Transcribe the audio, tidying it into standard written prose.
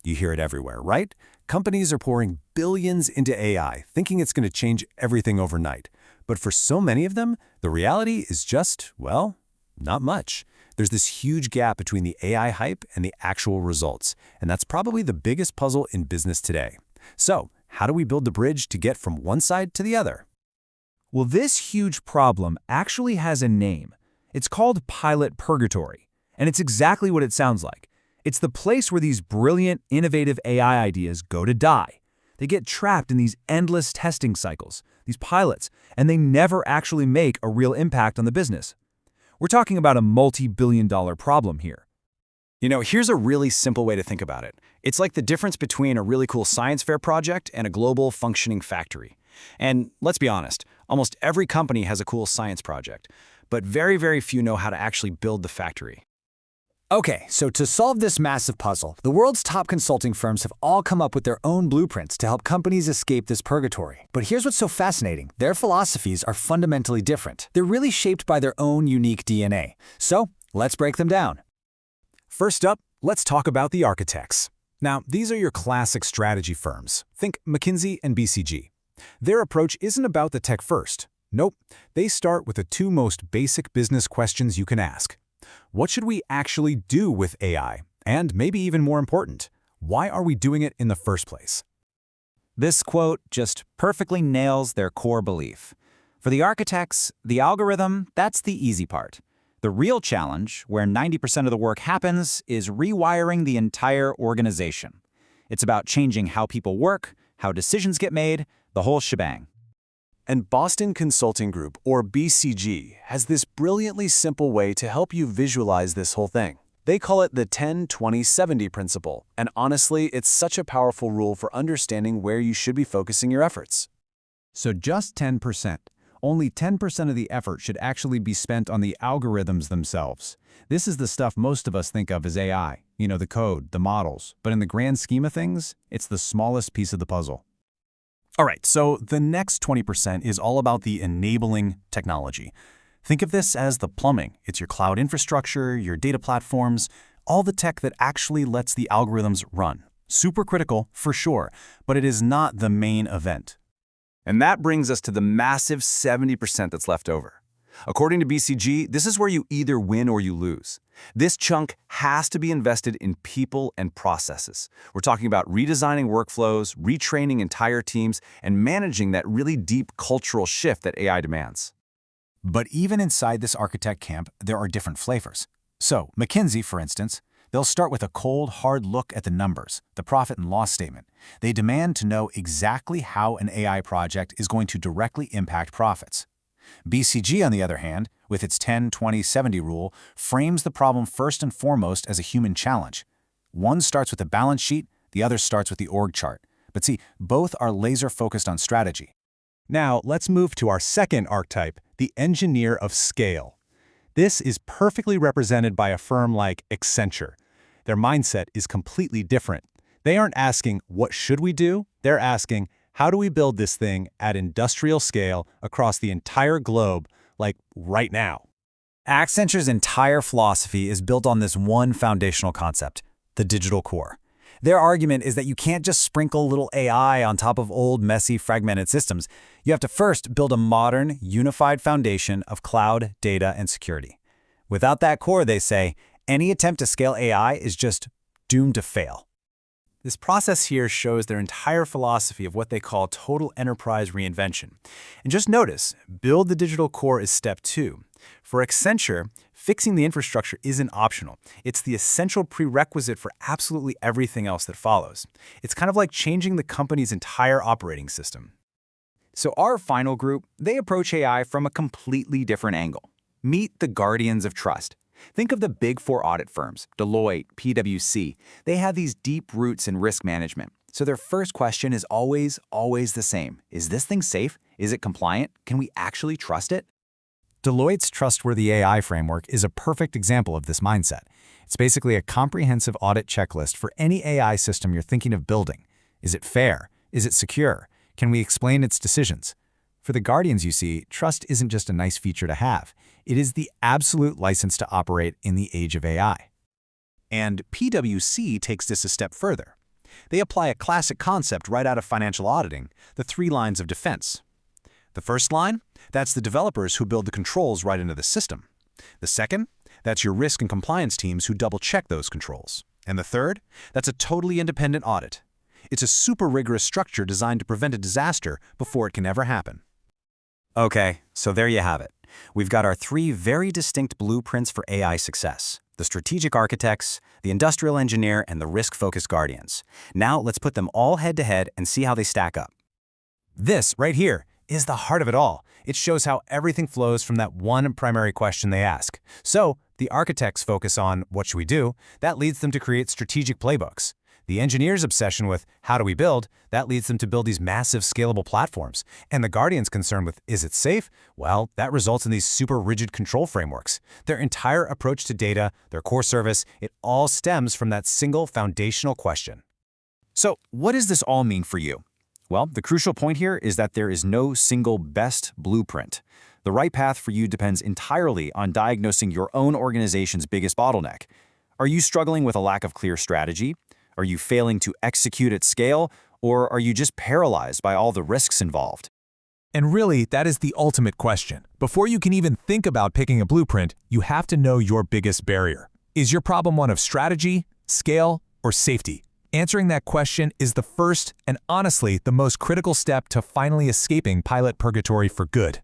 You hear it everywhere, right? Companies are pouring billions into AI, thinking it's going to change everything overnight. But for so many of them, the reality is just, well, not much. There's this huge gap between the AI hype and the actual results, and that's probably the biggest puzzle in business today. So, how do we build the bridge to get from one side to the other? Well, this huge problem actually has a name. It's called pilot purgatory, and it's exactly what it sounds like. It's the place where these brilliant, innovative AI ideas go to die. They get trapped in these endless testing cycles, these pilots, and they never actually make a real impact on the business. We're talking about a multi-billion-dollar problem here. Here's a really simple way to think about it. It's like the difference between a really cool science fair project and a global functioning factory. And let's be honest, almost every company has a cool science project, but very, very few know how to actually build the factory. Okay, so to solve this massive puzzle, the world's top consulting firms have all come up with their own blueprints to help companies escape this purgatory. But here's what's so fascinating. Their philosophies are fundamentally different. They're really shaped by their own unique DNA. So, let's break them down. First up, let's talk about the architects. Now, these are your classic strategy firms. Think McKinsey and BCG. Their approach isn't about the tech first. Nope, they start with the two most basic business questions you can ask. What should we actually do with AI? And maybe even more important, why are we doing it in the first place? This quote just perfectly nails their core belief. For the architects, the algorithm, that's the easy part. The real challenge, where 90% of the work happens, is rewiring the entire organization. It's about changing how people work, how decisions get made, the whole shebang. And Boston Consulting Group, or BCG, has this brilliantly simple way to help you visualize this whole thing. They call it the 10-20-70 principle, and honestly, it's such a powerful rule for understanding where you should be focusing your efforts. So just 10%. Only 10% of the effort should actually be spent on the algorithms themselves. This is the stuff most of us think of as AI, the code, the models. But in the grand scheme of things, it's the smallest piece of the puzzle. All right, so the next 20% is all about the enabling technology. Think of this as the plumbing. It's your cloud infrastructure, your data platforms, all the tech that actually lets the algorithms run. Super critical, for sure, but it is not the main event. And that brings us to the massive 70% that's left over. According to BCG, this is where you either win or you lose. This chunk has to be invested in people and processes. We're talking about redesigning workflows, retraining entire teams, and managing that really deep cultural shift that AI demands. But even inside this architect camp, there are different flavors. So, McKinsey, for instance, they'll start with a cold, hard look at the numbers, the profit and loss statement. They demand to know exactly how an AI project is going to directly impact profits. BCG, on the other hand, with its 10-20-70 rule, frames the problem first and foremost as a human challenge. One starts with the balance sheet, the other starts with the org chart. But see, both are laser-focused on strategy. Now, let's move to our second archetype, the engineer of scale. This is perfectly represented by a firm like Accenture. Their mindset is completely different. They aren't asking, what should we do? They're asking, how do we build this thing at industrial scale across the entire globe, like right now? Accenture's entire philosophy is built on this one foundational concept, the digital core. Their argument is that you can't just sprinkle little AI on top of old, messy, fragmented systems. You have to first build a modern, unified foundation of cloud, data, and security. Without that core, they say, any attempt to scale AI is just doomed to fail. This process here shows their entire philosophy of what they call total enterprise reinvention. And just notice, build the digital core is step 2. For Accenture, fixing the infrastructure isn't optional. It's the essential prerequisite for absolutely everything else that follows. It's kind of like changing the company's entire operating system. So our final group, they approach AI from a completely different angle. Meet the guardians of trust. Think of the big 4 audit firms, Deloitte, PwC. They have these deep roots in risk management. So their first question is always the same. Is this thing safe? Is it compliant? Can we actually trust it? Deloitte's Trustworthy AI framework is a perfect example of this mindset. It's basically a comprehensive audit checklist for any AI system you're thinking of building. Is it fair? Is it secure? Can we explain its decisions? For the guardians, you see, trust isn't just a nice feature to have. It is the absolute license to operate in the age of AI. And PwC takes this a step further. They apply a classic concept right out of financial auditing, the 3 lines of defense. The first line, that's the developers who build the controls right into the system. The second, that's your risk and compliance teams who double-check those controls. And the third, that's a totally independent audit. It's a super rigorous structure designed to prevent a disaster before it can ever happen. Okay, so there you have it. We've got our 3 very distinct blueprints for AI success: the strategic architects, the industrial engineer, and the risk-focused guardians. Now let's put them all head-to-head and see how they stack up. This, right here, is the heart of it all. It shows how everything flows from that one primary question they ask. So, the architects focus on what should we do? That leads them to create strategic playbooks. The engineer's obsession with how do we build? That leads them to build these massive scalable platforms. And the guardian's concern with is it safe? Well, that results in these super rigid control frameworks. Their entire approach to data, their core service, it all stems from that single foundational question. So, what does this all mean for you? Well, the crucial point here is that there is no single best blueprint. The right path for you depends entirely on diagnosing your own organization's biggest bottleneck. Are you struggling with a lack of clear strategy? Are you failing to execute at scale? Or are you just paralyzed by all the risks involved? And really, that is the ultimate question. Before you can even think about picking a blueprint, you have to know your biggest barrier. Is your problem one of strategy, scale, or safety? Answering that question is the first and honestly the most critical step to finally escaping pilot purgatory for good.